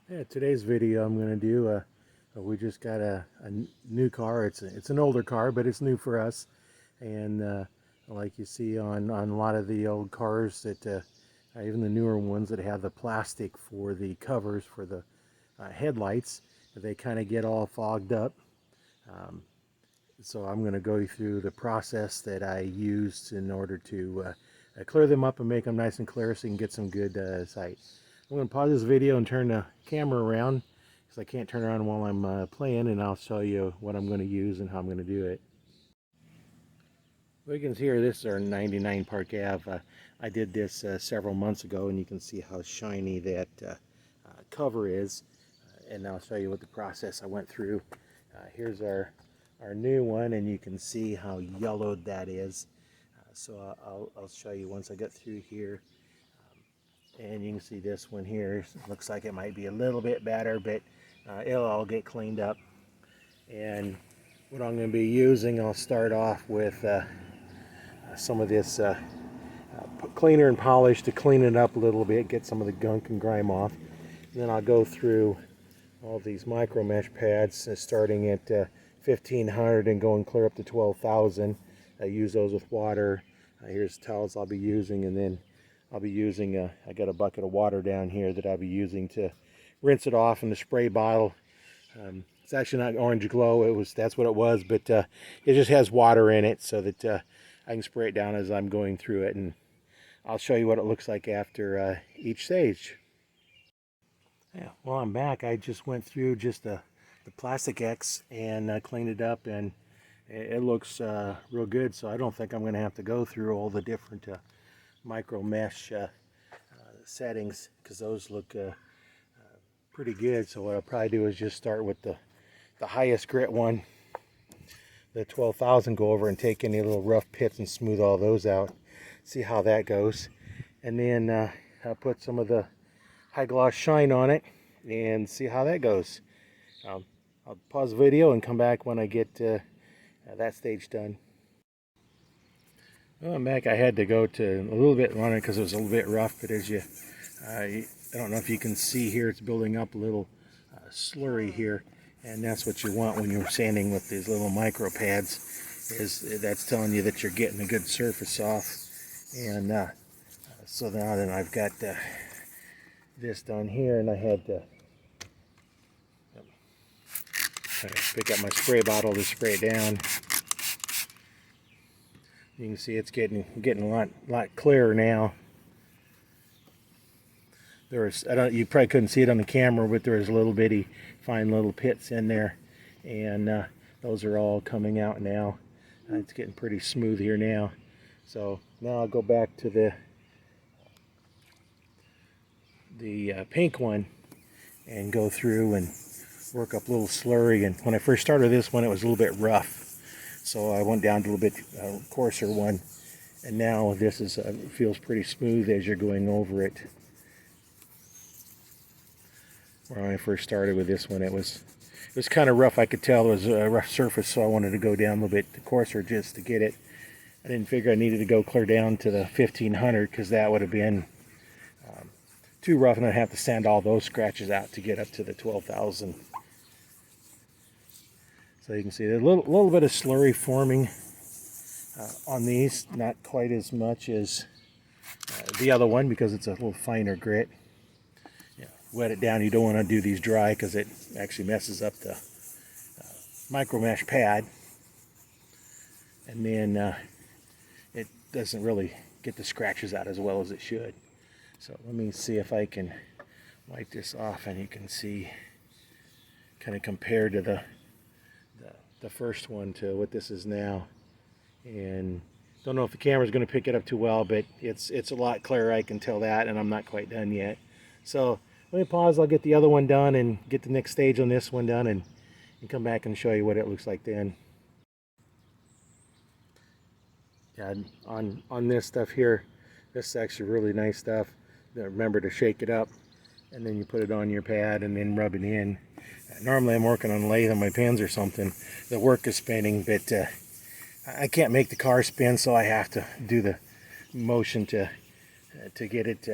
Yeah, today's video I'm going to do, we just got a new car. It's an older car, but it's new for us. And like you see on a lot of the old cars that, even the newer ones that have the plastic for the covers for the headlights, they kind of get all fogged up. Um, so I'm going to go through the process that I used in order to clear them up and make them nice and clear so you can get some good sight. I'm going to pause this video and turn the camera around because I can't turn around while I'm playing, and I'll show you what I'm going to use and how I'm going to do it. Well, you can see here, this is our 99 Park Ave. I did this several months ago, and you can see how shiny that cover is. And I'll show you what the process I went through. Here's our new one, and you can see how yellowed that is. So I'll show you once I get through here. And you can see this one here. Looks like it might be a little bit better, but it'll all get cleaned up. And what I'm going to be using, I'll start off with some of this cleaner and polish to clean it up a little bit, get some of the gunk and grime off. And then I'll go through all these micro mesh pads, starting at 1500 and going clear up to 12,000. I use those with water. Here's towels I'll be using, and then I'll be using, I got a bucket of water down here that I'll be using to rinse it off in the spray bottle. It's actually not Orange Glow, that's what it was, but it just has water in it so that I can spray it down as I'm going through it, and I'll show you what it looks like after each stage. Yeah, well, I'm back. I just went through just the Plastic X and cleaned it up, and it looks real good, so I don't think I'm going to have to go through all the different micro mesh settings, because those look pretty good. So what I'll probably do is just start with the highest grit one, the 12,000, go over and take any little rough pits and smooth all those out, see how that goes. And then I'll put some of the high gloss shine on it and see how that goes. I'll pause the video and come back when I get that stage done. Well, I'm back. I had to go to a little bit on it because it was a little bit rough, but as I don't know if you can see here, it's building up a little slurry here, and that's what you want when you're sanding with these little micro pads, is that's telling you that you're getting a good surface off. And so now then I've got this done here, and I had to pick up my spray bottle to spray it down. You can see it's getting a lot clearer now. You probably couldn't see it on the camera, but there was little bitty fine little pits in there, and those are all coming out now. It's getting pretty smooth here now. So now I'll go back to the pink one and go through and work up a little slurry. And when I first started this one, it was a little bit rough, so I went down to a little bit coarser one, and now this is feels pretty smooth as you're going over it. When I first started with this one, it was kind of rough. I could tell it was a rough surface, so I wanted to go down a little bit coarser just to get it. I didn't figure I needed to go clear down to the 1500, because that would have been too rough, and I'd have to sand all those scratches out to get up to the 12,000. So you can see there's a little bit of slurry forming on these, not quite as much as the other one, because it's a little finer grit. Wet it down. You don't want to do these dry because it actually messes up the micro mesh pad, and then it doesn't really get the scratches out as well as it should. So let me see if I can wipe this off, and you can see kind of compared to the first one to what this is now. And don't know if the camera's going to pick it up too well, but it's a lot clearer, I can tell that, and I'm not quite done yet. So let me pause, I'll get the other one done and get the next stage on this one done, and come back and show you what it looks like then. Yeah, on this stuff here, this is actually really nice stuff. Remember to shake it up, and then you put it on your pad and then rub it in. Normally I'm working on a lathe on my pins or something. The work is spinning, but I can't make the car spin, so I have to do the motion to get it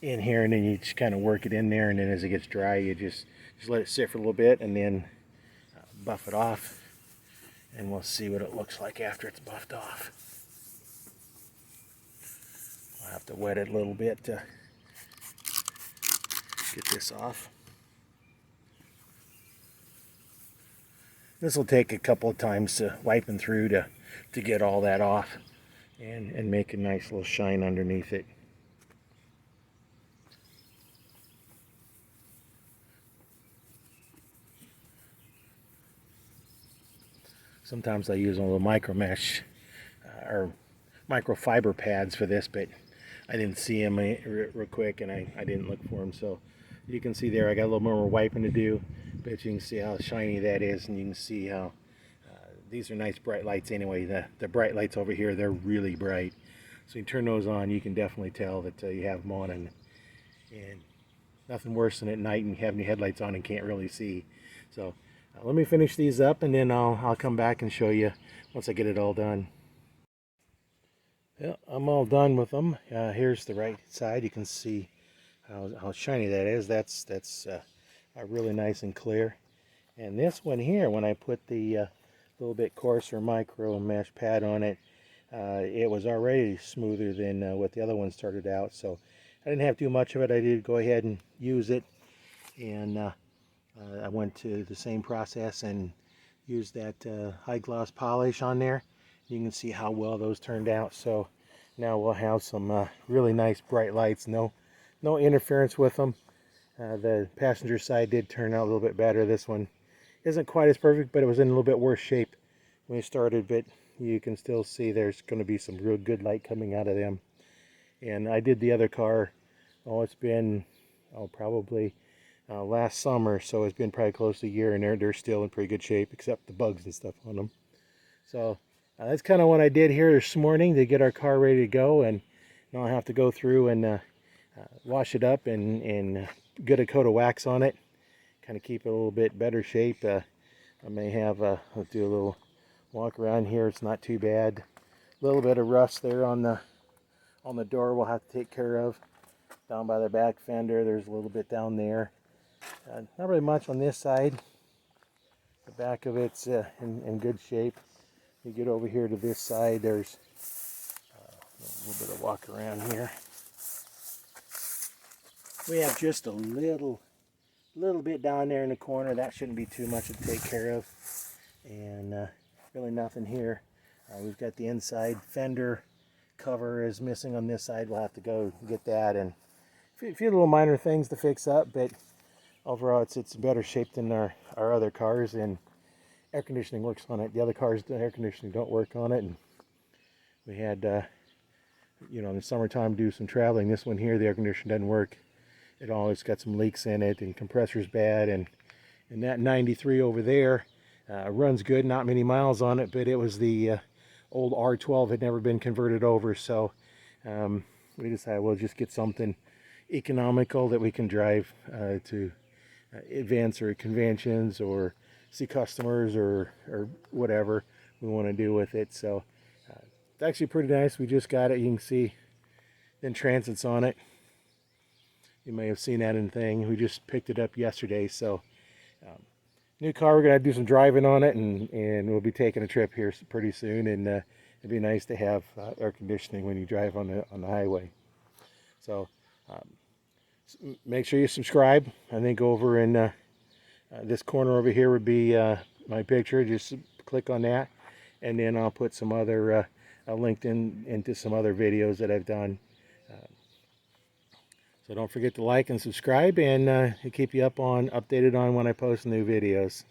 in here, and then you just kind of work it in there, and then as it gets dry you just let it sit for a little bit and then buff it off, and we'll see what it looks like after it's buffed off. I'll have to wet it a little bit to get this off. This will take a couple of times to wiping through to get all that off and make a nice little shine underneath it. Sometimes I use a little micro mesh or microfiber pads for this, but I didn't see them real quick, and I didn't look for them. So you can see there I got a little more wiping to do, but you can see how shiny that is, and you can see how these are nice bright lights anyway. The bright lights over here, they're really bright. So you turn those on, you can definitely tell that you have them on, and nothing worse than at night and having your headlights on and can't really see. So let me finish these up, and then I'll come back and show you once I get it all done. Yeah, I'm all done with them. Here's the right side. You can see how shiny that is. That's really nice and clear. And this one here, when I put the little bit coarser micro mesh pad on it, it was already smoother than what the other one started out. So I didn't have too much of it. I did go ahead and use it, and I went to the same process and used that high gloss polish on there. You can see how well those turned out. So now we'll have some really nice bright lights. No interference with them. The passenger side did turn out a little bit better. This one isn't quite as perfect, but it was in a little bit worse shape when we started. But you can still see there's going to be some real good light coming out of them. And I did the other car, it's been probably last summer, so it's been probably close to a year, and they're still in pretty good shape except the bugs and stuff on them. So that's kind of what I did here this morning to get our car ready to go, and now I have to go through and wash it up and get a coat of wax on it, kind of keep it a little bit better shape. I may have I'll do a little walk around here. It's not too bad. A little bit of rust there on the door we'll have to take care of. Down by the back fender, there's a little bit down there. Not really much on this side. The back of it's in good shape. You get over here to this side, there's a little bit of walk around here. We have just a little bit down there in the corner. That shouldn't be too much to take care of. And really nothing here. We've got the inside fender cover is missing on this side. We'll have to go get that, and a few little minor things to fix up, but overall it's in better shape than our other cars, and air conditioning works on it. The other cars, the air conditioning don't work on it, and we had in the summertime do some traveling. This one here, the air conditioning doesn't work at all. It's got some leaks in it, and compressor's bad, and that 93 over there runs good, not many miles on it, but it was the old R12 had never been converted over, so we decided we'll just get something economical that we can drive to events or conventions or see customers or whatever we want to do with it. So it's actually pretty nice. We just got it. You can see the transits on it. You may have seen that in the thing. We just picked it up yesterday. So new car, we're going to do some driving on it, and we'll be taking a trip here pretty soon, and it'd be nice to have air conditioning when you drive on the highway. So make sure you subscribe. I think over in this corner over here would be my picture. Just click on that, and then I'll put some other linked into some other videos that I've done. So don't forget to like and subscribe, and keep you updated on when I post new videos.